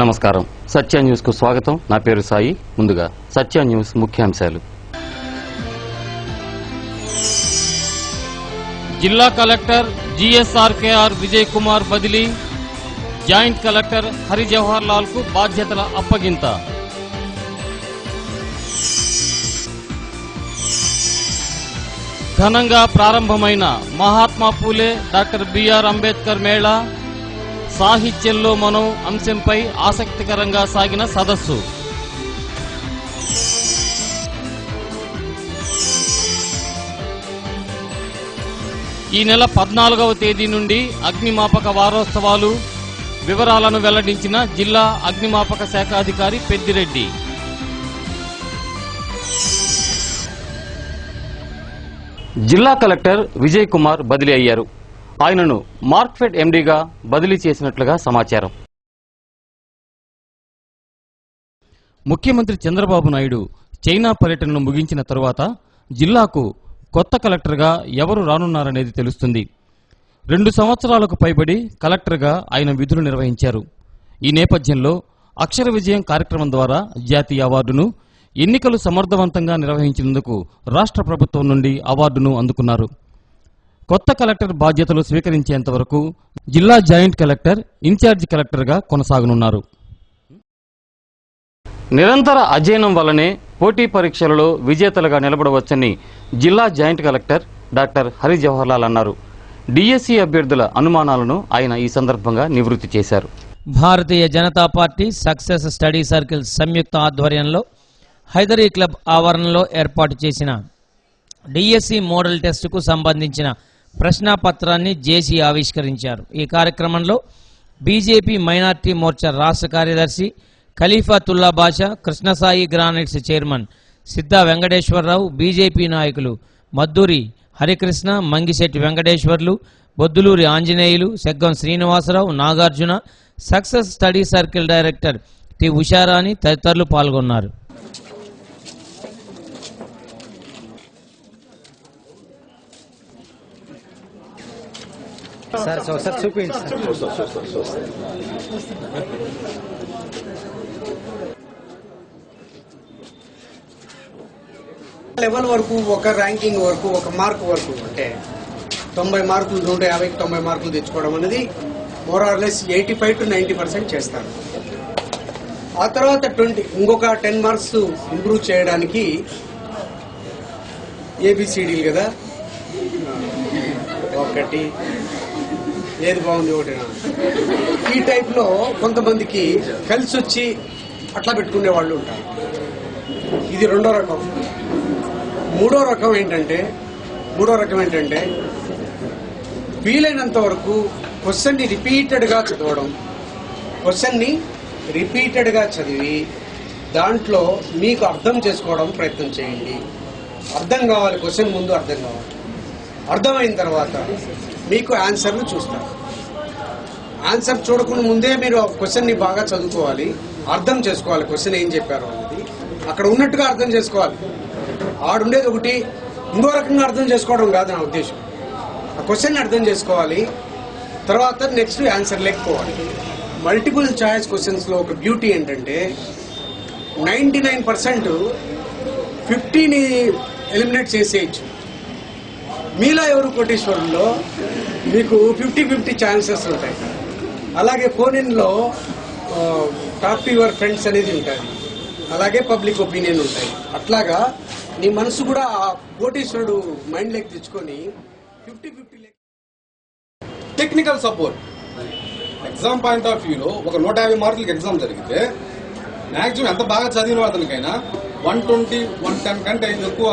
నమస్కారం. సత్య న్యూస్ కు స్వాగతం. నా పేరు సాయి. ముందుగా సత్య న్యూస్ ముఖ్యాంశాలు. జిల్లా కలెక్టర్ జిఎస్ఆర్కేఆర్ విజయ్ కుమార్ బదిలీ, జాయింట్ కలెక్టర్ హరి జవహర్ లాల్ కు బాధ్యతల అప్పగింత. ఘనంగా ప్రారంభమైన మహాత్మా పూలే డాక్టర్ బిఆర్ అంబేద్కర్ మేళా, సాహిత్యంలో మనం అంశంపై ఆసక్తికరంగా సాగిన సదస్సు. ఈ నెల 14వ తేదీ నుండి అగ్నిమాపక వారోత్సవాలు. వివరాలను వెల్లడించిన జిల్లా అగ్నిమాపక శాఖ అధికారి పెద్దిరెడ్డి. జిల్లా కలెక్టర్ విజయ్ కుమార్ బదిలీ అయ్యారు. ఆయనను మార్క్ఫెడ్ ఎండీగా బదిలీ చేసినట్లుగా సమాచారం. ముఖ్యమంత్రి చంద్రబాబు నాయుడు చైనా పర్యటనను ముగించిన తరువాత జిల్లాకు కొత్త కలెక్టర్గా ఎవరు రానున్నారనేది తెలుస్తుంది. 2 సంవత్సరాలకు పైబడి కలెక్టర్గా ఆయన విధులు నిర్వహించారు. ఈ నేపథ్యంలో అక్షర విజయం కార్యక్రమం ద్వారా జాతీయ అవార్డును, ఎన్నికలు సమర్థవంతంగా నిర్వహించినందుకు రాష్ట్ర ప్రభుత్వం నుండి అవార్డును అందుకున్నారు. కొత్త కలెక్టర్ బాధ్యతలు స్వీకరించేంత వరకు జిల్లా జాయింట్ కలెక్టర్ ఇన్ఛార్జి కలెక్టర్గా కొనసాగనున్నారు. నిరంతర అధ్యయనం వల్లనే పోటీ పరీక్షలలో విజేతలుగా నిలబడవచ్చని జిల్లా joint collector doctor Hari Jawahar Lal అన్నారు. డిఎస్సి అభ్యర్థుల అనుమానాలను ఆయన ఈ సందర్భంగా నివృత్తి చేశారు. Bharatiya Janata Party success study circle సంయుక్త ఆధ్వర్యంలో హైదరీ క్లబ్ ఆవరణలో ఏర్పాటు చేసిన డిఎస్సి మోడల్ టెస్టుకు సంబంధించిన ప్రశ్నాపత్రాన్ని జేసీ ఆవిష్కరించారు. ఈ కార్యక్రమంలో బీజేపీ మైనార్టీ మోర్చా రాష్ట్ర కార్యదర్శి Khalifatullah Basha, Krishnasai granites chairman Siddha Venkateswararao, BJP నాయకులు Madduri Harikrishna, Mangisetti Venkateswarlu, Bodduluri Anjaneyulu, Seggam Srinivasarao, Nagarjuna, success study circle director T Usharani తదితరులు పాల్గొన్నారు. లెవెల్ వరకు ఒక ర్యాంకింగ్ వరకు ఒక మార్క్ వరకు అంటే 90 మార్కులు 150కి 90 మార్కులు తెచ్చుకోవడం అనేది మోరార్లెస్ 85 to 90% చేస్తారు. ఆ తర్వాత ఇంకొక 10 మార్క్స్ ఇంప్రూవ్ చేయడానికి ఏబిసిడీలు కదా, ఒకటి ఏది బాగుంది ఒకటినా, ఈ టైప్లో కొంతమందికి కలిసి వచ్చి అట్లా పెట్టుకునే వాళ్ళు ఉంటారు. ఇది రెండో రకం. మూడో రకం ఏంటంటే వీలైనంత వరకు క్వశ్చన్ని రిపీటెడ్గా చదివి దాంట్లో మీకు అర్థం చేసుకోవడం ప్రయత్నం చేయండి. అర్థం కావాలి, క్వశ్చన్ ముందు అర్థం కావాలి. అర్థమైన తర్వాత మీకు ఆన్సర్ను చూస్తారు. ఆన్సర్ చూడకుండా ముందే మీరు క్వశ్చన్ని బాగా చదువుకోవాలి, అర్థం చేసుకోవాలి. క్వశ్చన్ ఏం చెప్పారు అనేది అక్కడ ఉన్నట్టుగా అర్థం చేసుకోవాలి. ఆడుండేది ఒకటి, ఇంకో రకంగా అర్థం చేసుకోవడం కాదు నా ఉద్దేశం. ఆ క్వశ్చన్ అర్థం చేసుకోవాలి, తర్వాత నెక్స్ట్ ఆన్సర్ లేకపోవాలి. మల్టిపుల్ చాయిస్ క్వశ్చన్స్లో ఒక బ్యూటీ ఏంటంటే 99% 50ని ఎలిమినేట్ చేసేయచ్చు. మీలో ఎవరు కోటీశ్వరుల్లో మీకు 50-50 ఛాన్సెస్ ఉంటాయి. అలాగే ఫోన్-ఇన్లో టాక్ టు యువర్ ఫ్రెండ్స్ అనేది ఉంటుంది, అలాగే పబ్లిక్ ఒపీనియన్ ఉంటాయి. అట్లాగా నీ మనసు కూడా ఆ కోటీశ్వరుడు మైండ్ లెక్ తెచ్చుకొని 50-50 technical support. Exam point of వ్యూలో ఒక 150 మార్కులకి ఎగ్జామ్ జరిగితే మ్యాక్సిమం ఎంత బాగా చదివిన అతనికైనా 120, 110 కంటే ఎక్కువ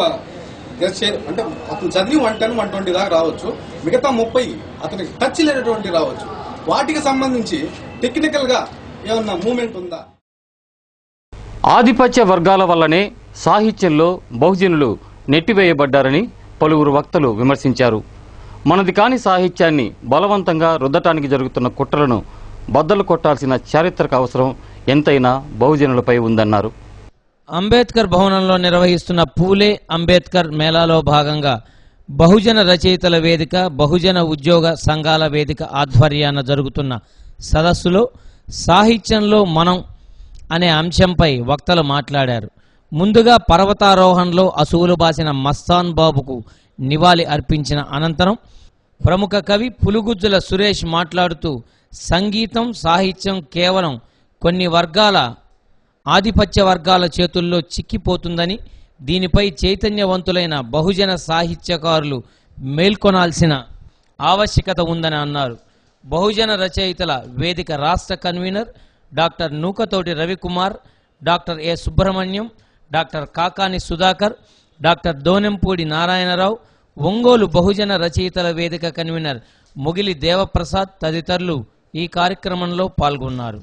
అంటే అతను చదివి 110, 120 దాకా రావచ్చు. మిగతా 30 అతనికి టచ్ లేనటువంటి రావచ్చు. వాటికి సంబంధించి టెక్నికల్ గా ఏమన్నా మూమెంట్ ఉందా? ఆధిపత్య వర్గాల వల్లనే సాహిత్యంలో బహుజనులు నెట్టివేయబడ్డారని పలువురు వక్తలు విమర్శించారు. మనది కాని సాహిత్యాన్ని బలవంతంగా రుద్దటానికి జరుగుతున్న కుట్రలను బద్దలు కొట్టాల్సిన చారిత్రక అవసరం ఎంతైనా బహుజనులపై ఉందన్నారు. అంబేద్కర్ భవనంలో నిర్వహిస్తున్న పూలే అంబేద్కర్ మేళాలో భాగంగా బహుజన రచయితల వేదిక, బహుజన ఉద్యోగ సంఘాల వేదిక ఆధ్వర్యాన జరుగుతున్న సదస్సులో సాహిత్యంలో మనం అనే అంశంపై వక్తలు మాట్లాడారు. ముందుగా పర్వతారోహణలో అసువులు బాసిన మస్తాన్ బాబుకు నివాళి అర్పించిన అనంతరం ప్రముఖ కవి పులుగుజ్జుల సురేష్ మాట్లాడుతూ సంగీతం సాహిత్యం కేవలం కొన్ని వర్గాల ఆధిపత్య వర్గాల చేతుల్లో చిక్కిపోతుందని, దీనిపై చైతన్యవంతులైన బహుజన సాహిత్యకారులు మేల్కొనాల్సిన ఆవశ్యకత ఉందని అన్నారు. బహుజన రచయితల వేదిక రాష్ట్ర convener doctor Nukathoti Ravikumar, doctor A Subrahmanyam, doctor Kakani Sudhakar, doctor Donempudi Narayanarao, Ongole బహుజన రచయితల వేదిక కన్వీనర్ ముగిలి దేవప్రసాద్ తదితరులు ఈ కార్యక్రమంలో పాల్గొన్నారు.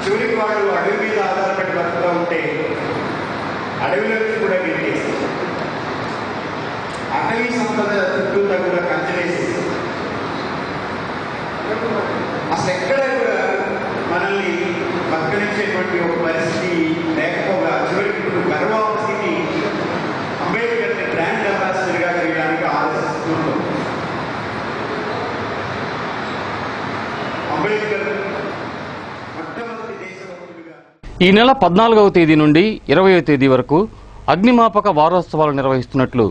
చివరికి వాళ్ళు అడవి మీద ఆధారపడి బతుకుతూ ఉంటే అడవిలోకి కూడా వెళ్ళేసి అటవీ సంపద చుట్టూ కూడా కంచెలేసి అసలు ఎక్కడ కూడా మనల్ని పక్కనించేటువంటి ఒక పరిస్థితి లేకపోగా చివరికి ఇప్పుడు గర్వావస్థితి అంబేద్కర్ని బ్రాండ్ అంబాసిడర్గా చేయడానికి ఆలోచిస్తున్నాం. అంబేద్కర్ ఈ నెల 14వ తేదీ నుండి 20వ తేదీ వరకు అగ్నిమాపక వారోత్సవాలు నిర్వహిస్తున్నట్లు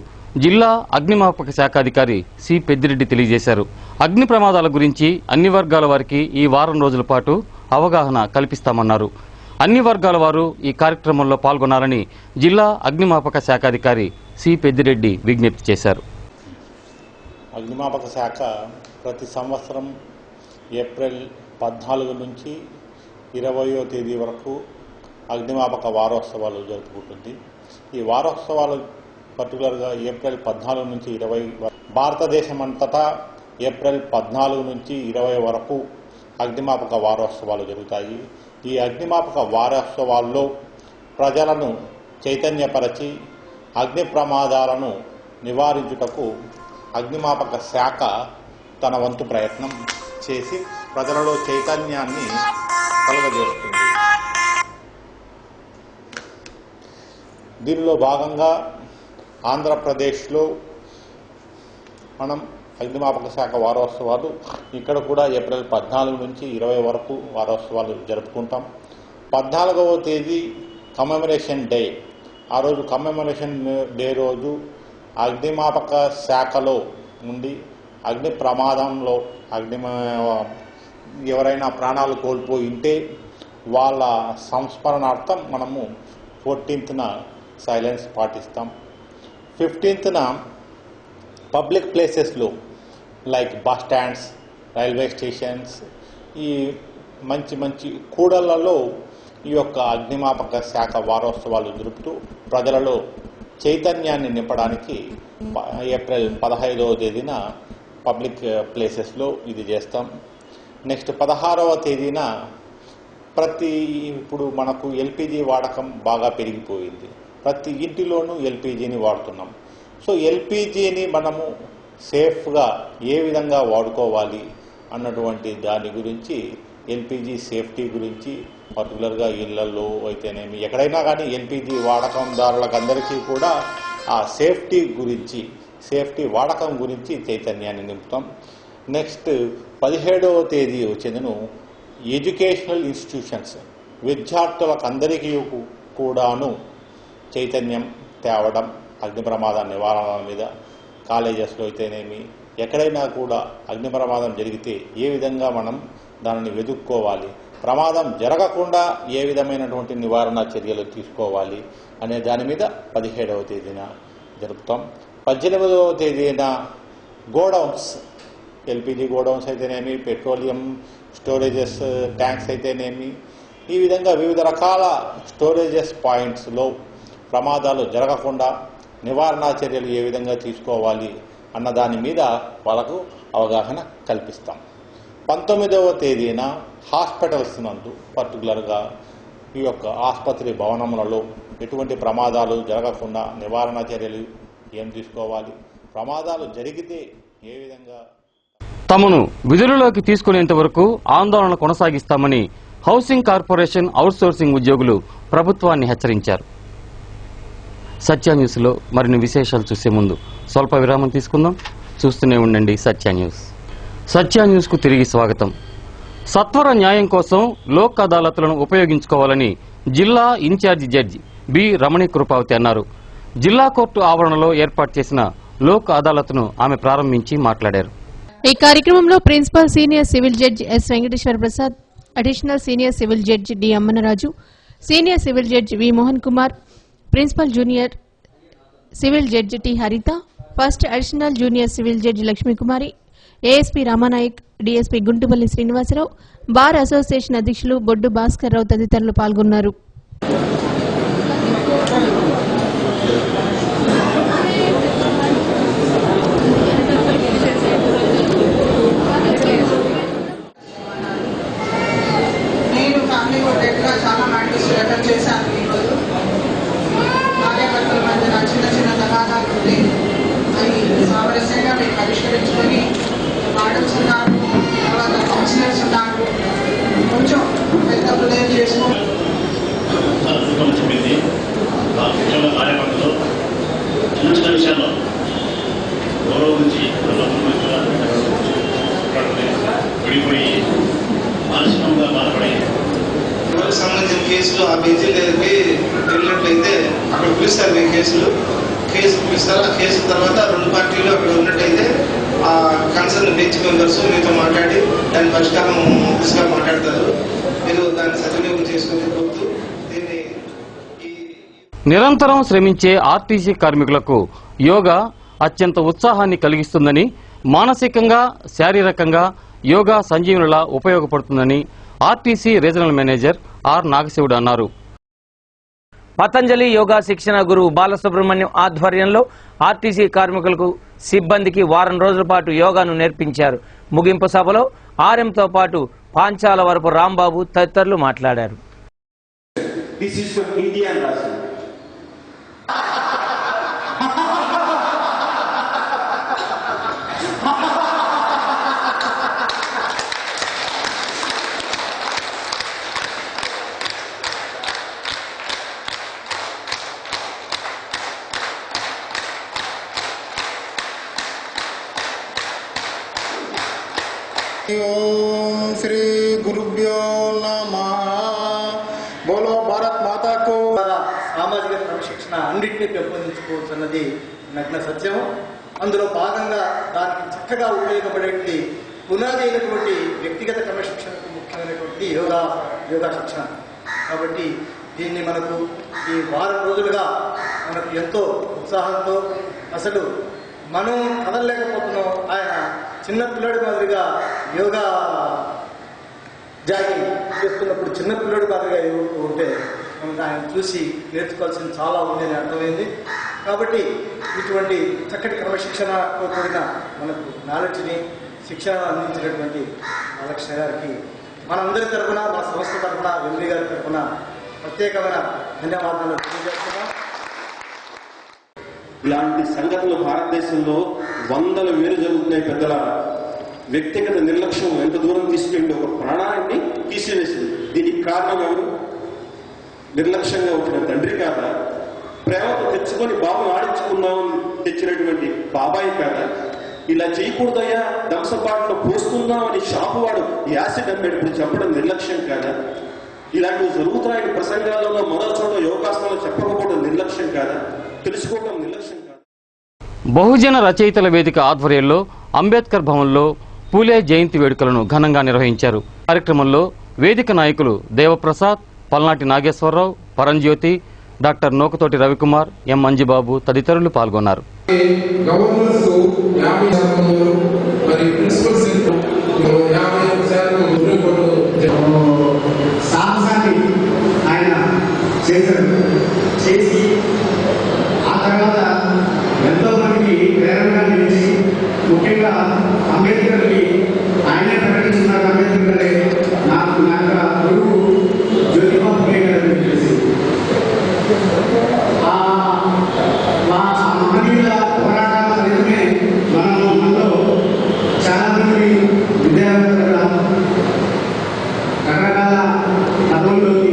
జిల్లా అగ్నిమాపక శాఖాధికారి సి పెద్దిరెడ్డి తెలియజేశారు. అగ్ని ప్రమాదాల గురించి అన్ని వర్గాల వారికి ఈ వారం రోజుల పాటు అవగాహన కల్పిస్తామన్నారు. అన్ని వర్గాల వారు ఈ కార్యక్రమంలో పాల్గొనాలని జిల్లా అగ్నిమాపక శాఖాధికారి సి పెద్దిరెడ్డి విజ్ఞప్తి చేశారు. అగ్నిమాపక శాఖ ప్రతి సంవత్సరం ఏప్రిల్ 14 నుంచి 20వ తేదీ వరకు అగ్నిమాపక వారోత్సవాలు జరుపుకుంటుంది. ఈ వారోత్సవాలు పర్టికులర్గా ఏప్రిల్ 14 నుంచి 20 భారతదేశం అంతటా ఏప్రిల్ 14 నుంచి 20 వరకు అగ్నిమాపక వారోత్సవాలు జరుగుతాయి. ఈ అగ్నిమాపక వారోత్సవాల్లో ప్రజలను చైతన్యపరచి అగ్ని ప్రమాదాలను నివారించుటకు అగ్నిమాపక శాఖ తన వంతు ప్రయత్నం చేసి ప్రజలలో చైతన్యాన్ని కలుగజేస్తుంది. దీనిలో భాగంగా ఆంధ్రప్రదేశ్లో మనం అగ్నిమాపక శాఖ వారోత్సవాలు ఇక్కడ కూడా ఏప్రిల్ 14 నుంచి 20 వరకు వారోత్సవాలు జరుపుకుంటాం. 14వ తేదీ కమెమరేషన్ డే. ఆ రోజు కమెమరేషన్ డే రోజు అగ్నిమాపక శాఖలో నుండి అగ్ని ప్రమాదంలో ఎవరైనా ప్రాణాలు కోల్పోయి ఉంటే వాళ్ళ సంస్మరణార్థం మనము 14న సైలెన్స్ పాటిస్తాం. 15న పబ్లిక్ ప్లేసెస్లో like bus stands, railway stations, ఈ మంచి మంచి కూడళ్లలో ఈ యొక్క అగ్నిమాపక శాఖ వారోత్సవాలు జరుపుతూ ప్రజలలో చైతన్యాన్ని నింపడానికి ఏప్రిల్ 15వ తేదీన పబ్లిక్ ప్లేసెస్లో ఇది చేస్తాం. నెక్స్ట్ 16వ తేదీన ఇప్పుడు మనకు ఎల్పిజి వాడకం బాగా పెరిగిపోయింది. ప్రతి ఇంటిలోనూ ఎల్పిజిని వాడుతున్నాం. సో ఎల్పిజిని మనము సేఫ్గా ఏ విధంగా వాడుకోవాలి అన్నటువంటి దాని గురించి, ఎల్పిజి సేఫ్టీ గురించి పర్టికులర్గా ఇళ్లలో అయితేనేమి ఎక్కడైనా కానీ ఎల్పిజి వాడకందారులకు అందరికీ కూడా ఆ సేఫ్టీ వాడకం గురించి చైతన్యాన్ని నింపుతాం. నెక్స్ట్ 17వ తేదీ వచ్చేదను ఎడ్యుకేషనల్ ఇన్స్టిట్యూషన్స్, విద్యార్థులకు అందరికీ కూడాను చైతన్యం తేవడం అగ్ని ప్రమాద నివారణ మీద. కాలేజెస్లో అయితేనేమి ఎక్కడైనా కూడా అగ్ని ప్రమాదం జరిగితే ఏ విధంగా మనం దానిని వెతుక్కోవాలి, ప్రమాదం జరగకుండా ఏ విధమైనటువంటి నివారణ చర్యలు తీసుకోవాలి అనే దాని మీద 17వ తేదీన జరుపుతాం. 18వ తేదీన గోడౌన్స్, ఎల్పిజి గోడౌన్స్ అయితేనేమి, పెట్రోలియం స్టోరేజెస్ ట్యాంక్స్ అయితేనేమి, ఈ విధంగా వివిధ రకాల స్టోరేజెస్ పాయింట్స్లో ప్రమాదాలు జరగకుండా నివారణ చర్యలు ఏ విధంగా తీసుకోవాలి అన్న దాని మీద వాళ్ళకు అవగాహన కల్పిస్తాం. 19వ తేదీన హాస్పిటల్స్ నందు పర్టికులర్గా ఈ యొక్క ఆసుపత్రి భవనములలో ఎటువంటి ప్రమాదాలు జరగకుండా నివారణ చర్యలు ఏం తీసుకోవాలి, ప్రమాదాలు జరిగితే ఏ విధంగా తమను విధులలోకి తీసుకునేంత వరకు ఆందోళన కొనసాగిస్తామని హౌసింగ్ కార్పొరేషన్ అవుట్సోర్సింగ్ ఉద్యోగులు ప్రభుత్వాన్ని హెచ్చరించారు. సత్య న్యూస్లో మరిన్ని విశేషాలు చూసే ముందు స్వల్ప విరామం తీసుకుందాం. చూస్తూనే ఉండండి సత్య న్యూస్. సత్య న్యూస్కు తిరిగి స్వాగతం. సత్వర న్యాయం కోసం లోక్ అదాలత్లను ఉపయోగించుకోవాలని జిల్లా ఇన్ఛార్జి జడ్జి బి రమణి కృపావతి అన్నారు. జిల్లా కోర్టు ఆవరణలో ఏర్పాటు చేసిన లోక్ అదాలత్ను ఆమె ప్రారంభించి మాట్లాడారు. ఈ కార్యక్రమంలో principal senior civil judge S Venkateswara Prasad, additional senior civil judge D Ammanaraju, senior civil judge V Mohan Kumar, principal junior civil judge T Haritha, first additional junior civil judge Lakshmikumari, ASP Ramanayak, DSP Guntupalli Srinivasarao, bar association అధ్యక్షులు బొడ్డు భాస్కర్ రావు తదితరులు పాల్గొన్నారు. చాలా మ్యాటర్స్ రిఫర్ చేశాను. ఈరోజు భార్యాభర్తల మధ్య చిన్న చిన్న తగాదాలు ఉంటే అవి సామరస్యంగా మేము పరిష్కరించుకొని మేడమ్స్ ఉన్నారు, తర్వాత కౌన్సిలర్స్ ఉన్నారు, కొంచెం పెద్ద ప్లేర్ చేసుకొని కార్యక్రమంలో చిన్న చిన్న విషయాల్లో గౌరవ గురించి విడిపోయి మానసికంగా బాధపడి సంబంధించిన కేసులు ఆ బెంచీ దగ్గరికి వెళ్ళినట్లయితే అక్కడ పిలుస్తారు, మీ కేసు పిలుస్తారు. ఆ కేసు తర్వాత రెండు పార్టీలు అక్కడ ఉన్నట్టయితే ఆ కన్సర్న్ బెంచ్ మెంబర్స్ మీతో మాట్లాడి దాని పరిష్కారం దిశగా మాట్లాడతారు. మీరు దాన్ని సద్వినియోగం చేసుకుని కోరుతూ దీన్ని నిరంతరం శ్రమించే ఆర్టీసీ కార్మికులకు యోగా అత్యంత ఉత్సాహాన్ని కలిగిస్తుందని, మానసికంగా శారీరకంగా యోగా సంజీవనిలా ఉపయోగపడుతుందని RTC regional manager are Nagasivudu అన్నారు. పతంజలి యోగా శిక్షణ గురువు బాలసుబ్రహ్మణ్యం ఆధ్వర్యంలో ఆర్టీసీ కార్మికులకు సిబ్బందికి వారం రోజుల పాటు యోగాను నేర్పించారు. ముగింపు సభలో ఆర్ఎంతో పాటు పాంచాల వరపు రాంబాబు తదితరులు మాట్లాడారు. ఓం శ్రీ గురుభ్యో నమః. బోలో భారత్ మాతాకు. సామాజిక క్రమశిక్షణ అన్నింటినీ పెంపొందించుకోవచ్చు అన్నది నగ్న సత్యం. అందులో భాగంగా దానికి చక్కగా ఉపయోగపడేటువంటి పునాది అయినటువంటి వ్యక్తిగత క్రమశిక్షణకు ముఖ్యమైనటువంటి యోగా శిక్షణ. కాబట్టి దీన్ని మనకు ఈ వారం రోజులుగా మనకు ఎంతో ఉత్సాహంతో, అసలు మనం కదలలేకపోతున్నాం, ఆయన చిన్న పిల్లడి మాదిరిగా యోగా జాగింగ్ చేస్తున్నప్పుడు చిన్న పిల్లడి మాదిరిగా ఉంటే మనకు ఆయన చూసి నేర్చుకోవాల్సింది చాలా ఉంది అని అర్థమైంది. కాబట్టి ఇటువంటి చక్కటి క్రమశిక్షణతో కూడిన మనకు నాలెడ్జ్ని శిక్షణ అందించినటువంటి బాలకృష్ణ గారికి మనందరి తరఫున, మా సంస్థ తరఫున, ఎంపీ గారి తరఫున ప్రత్యేకమైన ధన్యవాదాలు తెలియజేస్తున్నాం. ఇలాంటి సంఘటనలు భారతదేశంలో వందల వేలు జరుగుతున్నాయి. పెద్దల వ్యక్తిగత నిర్లక్ష్యం ఎంత దూరం తీసుకెళ్ళి ఒక ప్రాణాన్ని తీసివేసింది. దీనికి కారణం ఎవరు? నిర్లక్ష్యంగా వచ్చిన తండ్రి కాదా? ప్రేమతో తెచ్చుకొని బాబు ఆడించుకుందామని తెచ్చినటువంటి బాబాయి కాదా? ఇలా చేయకూడదయ్యా, దంసపాట్లో పోసుకుందామని షాపు వాడు యాసిడ్ అమ్మేటప్పుడు చెప్పడం నిర్లక్ష్యం కాదా? ఇలాంటివి జరుగుతున్నాయని ప్రసంగాలలో మొదటి చోట యోగాసనాలు చెప్పకపోవడం నిర్లక్ష్యం కాదా? తెలుసుకోవడం నిర్లక్ష్యం కాదా? బహుజన రచయితల వేదిక ఆధ్వర్యంలో అంబేద్కర్ భవన్లో పూలే జయంతి వేడుకలను ఘనంగా నిర్వహించారు. కార్యక్రమంలో వేదిక నాయకులు దేవప్రసాద్, పల్నాటి నాగేశ్వరరావు, పరంజ్యోతి, డాక్టర్ నోకతోటి రవికుమార్, ఎం మంజిబాబు తదితరులు పాల్గొన్నారు. ఆయన చేసి ఆ తర్వాత ఎంతో మందికి ప్రేరణగా నిలిచి ముఖ్యంగా అంబేద్కర్కి ఆయనే ప్రకటిస్తున్నారు. అంబేద్కర్ నాకు గురువు జ్యోతిబా ఫులే గారు చెప్పేసి మా మహనీయుల పోరాటాల ఫలితమే మనలో చాలా మంది విద్యార్థులు రకరకాల పదవుల్లోకి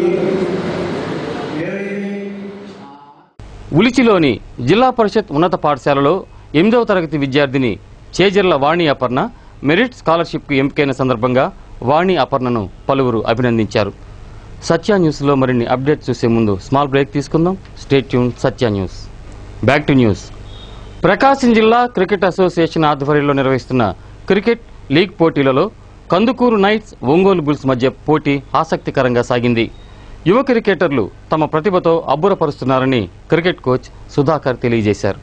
ఉలిచిలోని జిల్లా పరిషత్ ఉన్నత పాఠశాలలో 8వ తరగతి విద్యార్థిని చేజర్ల వాణి అపర్ణ మెరిట్ స్కాలర్షిప్కు ఎంపికైన సందర్భంగా వాణి అపర్ణను పలువురు అభినందించారు. సత్య న్యూస్లో మరిన్ని అప్డేట్స్ చూసే ముందు స్మాల్ బ్రేక్ తీసుకుందాం. Stay tune Satya news. Back to news. Prakasam జిల్లా క్రికెట్ అసోసియేషన్ ఆధ్వర్యంలో నిర్వహిస్తున్న క్రికెట్ లీగ్ పోటీలలో కందుకూరు నైట్స్, ఒంగోలు బుల్స్ మధ్య పోటీ ఆసక్తికరంగా సాగింది. యువ క్రికెటర్లు తమ ప్రతిభతో అబ్బురపరుస్తున్నారని క్రికెట్ కోచ్ సుధాకర్ తెలియజేశారు.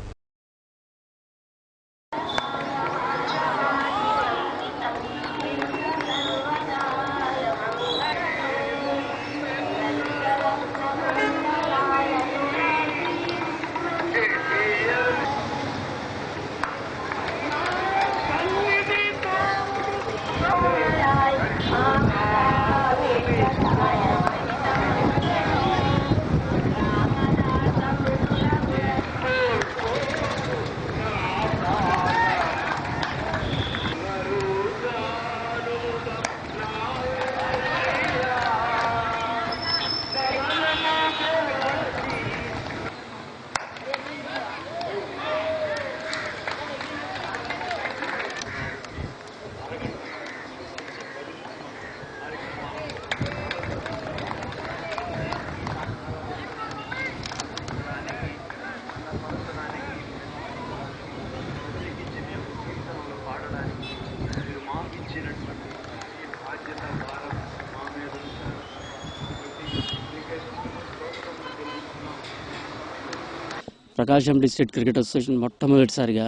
ప్రకాశం డిస్ట్రిక్ట్ క్రికెట్ అసోసియేషన్ మొట్టమొదటిసారిగా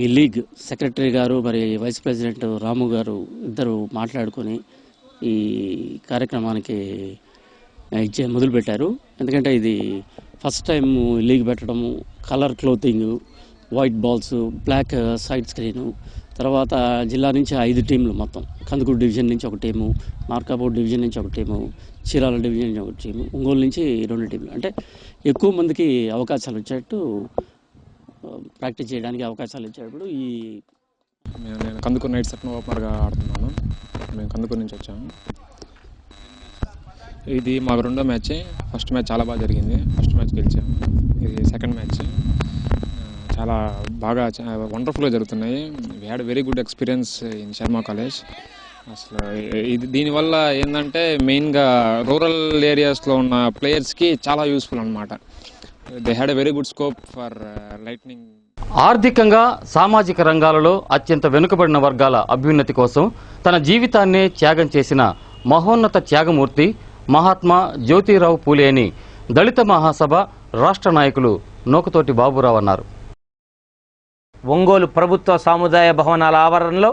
ఈ లీగ్ సెక్రటరీ గారు మరి వైస్ ప్రెసిడెంట్ రాము గారు ఇద్దరు మాట్లాడుకొని ఈ కార్యక్రమానికి మొదలుపెట్టారు. ఎందుకంటే ఇది ఫస్ట్ టైం లీగ్ పెట్టడము, colour clothing, white balls, black side screen, తర్వాత జిల్లా నుంచి 5 టీంలు మొత్తం, కందుకూరు డివిజన్ నుంచి ఒక టీము, మార్కాపూర్ డివిజన్ నుంచి ఒక టీము, చీరాల డివిజన్ నుంచి ఒక టీము, ఒంగోలు నుంచి 2 టీంలు. అంటే ఎక్కువ మందికి అవకాశాలు వచ్చేట్టు ప్రాక్టీస్ చేయడానికి అవకాశాలు ఇచ్చేటప్పుడు నేను కందుకూరు నైట్ సెకండ్ ఓపెనర్గా ఆడుతున్నాను. మేము కందుకూరు నుంచి వచ్చాము. ఇది మాకు 2వ మ్యాచ్. ఫస్ట్ మ్యాచ్ చాలా బాగా జరిగింది. ఫస్ట్ మ్యాచ్ గెలిచాము. ఇది సెకండ్ మ్యాచ్. చాలా బాగా వండర్ఫుల్గా జరుగుతున్నాయి. We had very good experience in Sharma college. అసలు దీనివల్ల ఏంటంటే మెయిన్గా రూరల్ ఏరియాస్లో ఉన్న ప్లేయర్స్కి చాలా యూస్ఫుల్ అనమాట. They had a very good scope for lightning. ఆర్థికంగా, సామాజిక రంగాలలో అత్యంత వెనుకబడిన వర్గాల అభ్యున్నతి కోసం తన జీవితాన్నే త్యాగం చేసిన మహోన్నత త్యాగమూర్తి మహాత్మా జ్యోతిరావు పూలే అని దళిత మహాసభ రాష్ట్ర నాయకులు నోకతోటి బాబురావు అన్నారు. ఒంగోలు ప్రభుత్వ సాముదాయ భవనాల ఆవరణలో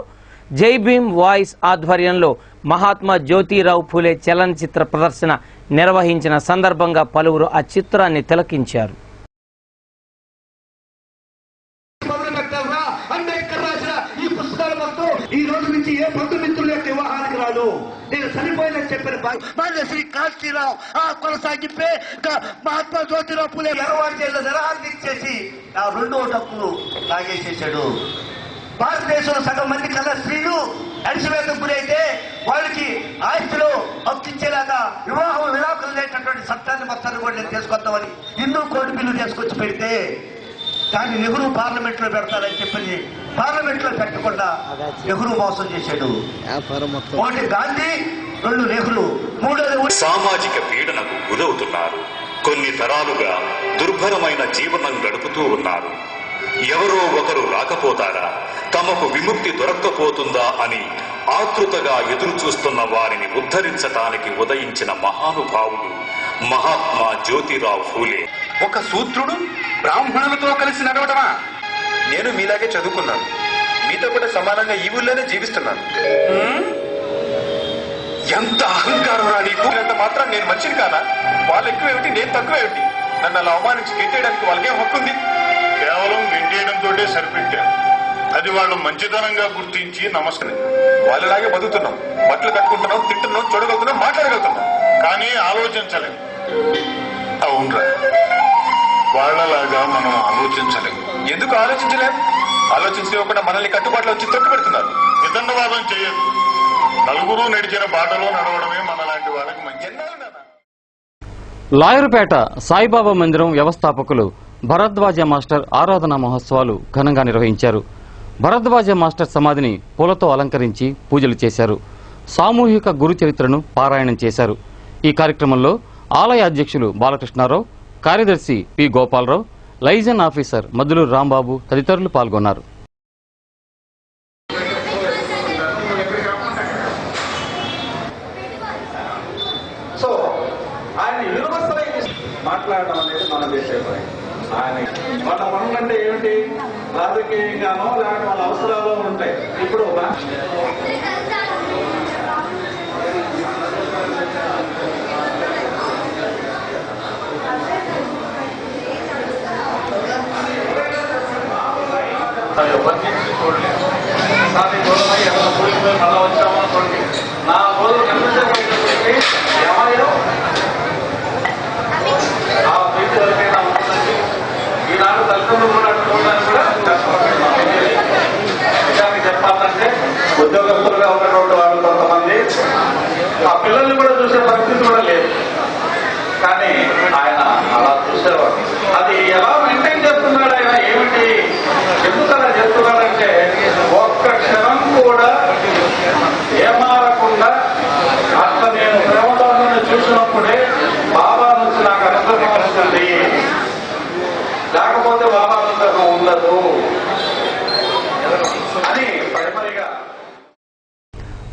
జై భీమ్ వాయిస్ ఆధ్వర్యంలో మహాత్మా జ్యోతిరావు పూలే చలనచిత్ర ప్రదర్శన నిర్వహించిన సందర్భంగా పలువురు ఆ చిత్రాన్ని తిలకించారు. ఈ రోజు నుంచి ఏ బంధుమిత్రుల యొక్క వివాహానికి రాను, నేను చనిపోయినని చెప్పిన శ్రీ కాంతిరావు ఆ కొనసాగింపే మహాత్మా జ్యోతిరావు పూలే నిరాహారం ఇచ్చేసి నా 2వ డబ్బులు లాగేసేసాడు. భారతదేశంలో సగం మంది కన్నా స్త్రీలు అడిసివేతకు గురైతే వాళ్ళకి ఆస్తిలో హక్కిచ్చేలాగా వివాహం విడాకులు లేనటువంటి చట్టాన్ని మొత్తాన్ని కూడా నేను తీసుకొద్దామని హిందూ కోర్టు బిల్లు తీసుకొచ్చి పెడితే కానీ నెహ్రూ పార్లమెంట్ లో పెడతారని చెప్పింది. పార్లమెంట్ లో పెట్టకుండా నెహ్రూ మోసం చేశాడు. 1 గాంధీ, 2 నెహ్రూ, 3 సామాజిక పీడనకు గురవుతున్నారు. కొన్ని తరాలుగా దుర్భరమైన జీవనం గడుపుతూ ఉన్నారు. ఎవరో ఒకరు రాకపోతారా, తమకు విముక్తి దొరక్కపోతుందా అని ఆతృతగా ఎదురు చూస్తున్న వారిని ఉద్ధరించటానికి ఉదయించిన మహానుభావుడు మహాత్మా జ్యోతిరావు ఫూలే. ఒక శూద్రుడు బ్రాహ్మణులతో కలిసి నడవటమా? నేను మీలాగే చదువుకున్నాను, మీతో కూడా సమానంగా ఈ ఊళ్ళోనే జీవిస్తున్నాను. ఎంత అహంకారం రా నీకు! అంత మాత్రం నేను మనిషిని కాదా? వాళ్ళు ఎక్కువేమిటి, నేను తక్కువేమిటి? నన్ను అలా అవమానించి గెంటేయడానికి వాళ్ళకేం హక్కు ఉంది? కేవలం గెంటేయడంతో సరిపెట్టాను. అది వాళ్ళు మంచితనంగా గుర్తించి నమస్కారం. వాళ్ళలాగే బతుకుతున్నాం, బట్టలు కట్టుకుంటున్నాం, తింటున్నాం, చూడగలుగుతున్నాం, మాట్లాడగలుగుతున్నాం, కానీ ఆలోచించలేం. అవునరా, వాళ్ళలాగా మనం ఆలోచించలేం. ఎందుకు ఆలోచించలేం? ఆలోచించకుండా మనల్ని కట్టుబాటులో వచ్చి తొక్కి పెడుతున్నారు. వితండవాదం చేయదు. నలుగురు నడిచిన బాటలో నడవడమే మనలాంటి వాళ్ళకి మంచి. లాయరుపేట సాయిబాబా మందిరం వ్యవస్థాపకులు భరద్వాజ మాస్టర్ ఆరాధనా మహోత్సవాలు ఘనంగా నిర్వహించారు. భరద్వాజ మాస్టర్ సమాధిని పూలతో అలంకరించి పూజలు చేశారు. సామూహిక గురు చరిత్రను పారాయణం చేశారు. ఈ కార్యక్రమంలో ఆలయ అధ్యక్షులు బాలకృష్ణారావు, కార్యదర్శి P Gopala Rao, liaison officer Madduluru Rambabu తదితరులు పాల్గొన్నారు. సో ఆయన యూనివర్సలైజ్ మాట్లాడడం అనేది మనం చేసే పని. ఆయన వాళ్ళ పనులంటే ఏమిటి? రాజకీయంగానో లేకపోతే వాళ్ళ అవసరాలు ఉంటాయి. ఇప్పుడు ఎమర్జెన్సీ చూడలేదు సార్, చూడమని ఎవరైనా కూలిపోయి మళ్ళీ వచ్చామనుకోండి, నా రోజు కనిపించబోయేటప్పటికి ఏమయ్యో ఆ ప్రీతి వరకైనా ఉంటుందండి. ఈనాడు తల్లిదండ్రులు కూడా చూడడానికి కూడా కష్టపడుతున్నాం. నిజానికి చెప్పాలంటే ఉద్యోగస్తులుగా ఉన్నటువంటి వాళ్ళు కొంతమంది ఆ పిల్లల్ని కూడా చూసే పరిస్థితి కూడా లేదు. కానీ ఆయన అలా చూసేవాడు. అది ఎలా మెయింటైన్ చేస్తున్నాడు ఆయన, ఏమిటి, ఎందుకు అలా చేస్తున్నాడంటే ఒక్క క్షణం కూడా ఏమారకుండా అట్లా నేను ప్రేమలో చూసినప్పుడే బాబా నుంచి నాకు అనుగ్రహం వస్తుంది, లేకపోతే బాబా అనుగ్రహం ఉండదు అని ప్రైమరీగా.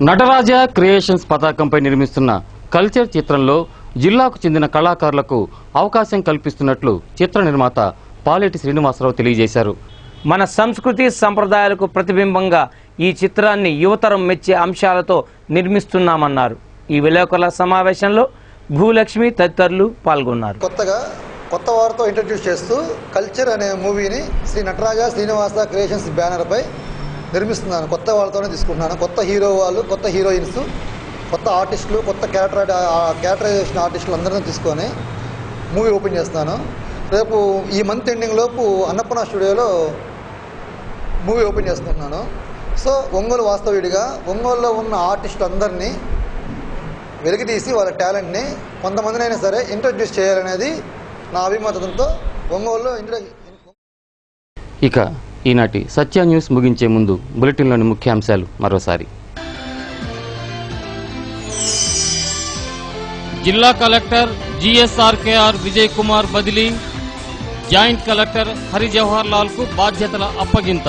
నటరాజ క్రియేషన్స్ పతాకంపై నిర్మిస్తున్న కల్చర్ చిత్రంలో జిల్లాకు చెందిన కళాకారులకు అవకాశం కల్పిస్తున్నట్లు చిత్ర నిర్మాత పాలేటి శ్రీనివాసరావు తెలియజేశారు. మన సంస్కృతి సంప్రదాయాలకు ప్రతిబింబంగా ఈ చిత్రాన్ని యువతరం మెచ్చే అంశాలతో నిర్మిస్తున్నామన్నారు. ఈ విలేకరుల సమావేశంలో భూలక్ష్మి తదితరులు పాల్గొన్నారు. కొత్త వారితో ఇంట్రడ్యూస్ చేస్తూ కల్చర్ అనే మూవీని శ్రీ నటరాజ శ్రీనివాస క్రియేషన్స్ బ్యానర్పై నిర్మిస్తున్నాను. కొత్త వాళ్ళతోనే తీసుకుంటున్నాను. కొత్త హీరో వాళ్ళు, కొత్త హీరోయిన్స్, కొత్త ఆర్టిస్టులు, కొత్త క్యారెక్టరైజేషన్ ఆర్టిస్టులు అందరినీ తీసుకొని మూవీ ఓపెన్ చేస్తున్నాను. రేపు ఈ మంత్ ఎండింగ్ లోపు అన్నపూర్ణ స్టూడియోలో మూవీ ఓపెన్ చేసుకుంటున్నాను. సో ఒంగోలు వాస్తవ్యుడిగా ఒంగోలులో ఉన్న ఆర్టిస్టులు అందరినీ వెలికితీసి వాళ్ళ టాలెంట్ని కొంతమందినైనా సరే ఇంట్రడ్యూస్ చేయాలనేది నా అభిమతంతో ఒంగోలులో ఇక ఈనాటి సత్య న్యూస్ ముగించే ముందు బులెటిన్లోని ముఖ్యాంశాలు మరోసారి. జిల్లా కలెక్టర్ జిఎస్ఆర్కేఆర్ విజయ్ కుమార్ బదిలీ, జాయింట్ కలెక్టర్ హరి జవహర్ లాల్ కు బాధ్యతల అప్పగింత.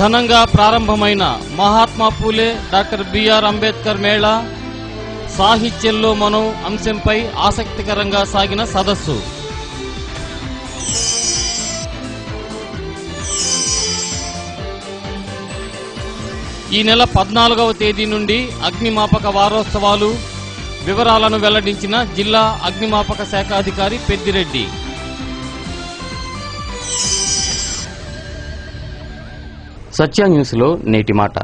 ఘనంగా ప్రారంభమైన మహాత్మా పూలే డాక్టర్ బిఆర్ అంబేద్కర్ మేళా, సాహిత్యంలో మనం అంశంపై ఆసక్తికరంగా సాగిన సదస్సు. ఈ నెల 14వ తేదీ నుండి అగ్నిమాపక వారోత్సవాలు. వివరాలను వెల్లడించిన జిల్లా అగ్నిమాపక శాఖ అధికారి పెద్దిరెడ్డి. సత్య న్యూస్లో నేటి మాట.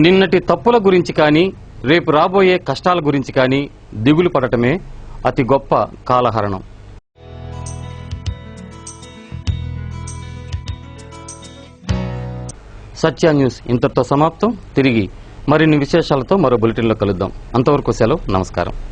నిన్నటి తప్పుల గురించి కానీ రేపు రాబోయే కష్టాల గురించి కానీ దిగులు పడటమే అతి గొప్ప కాలహరణం. సత్య న్యూస్ ఇంతటితో సమాప్తం. తిరిగి మరిన్ని విశేషాలతో మరో బులెటిన్లో కలుద్దాం. అంతవరకు సెలవు. నమస్కారం.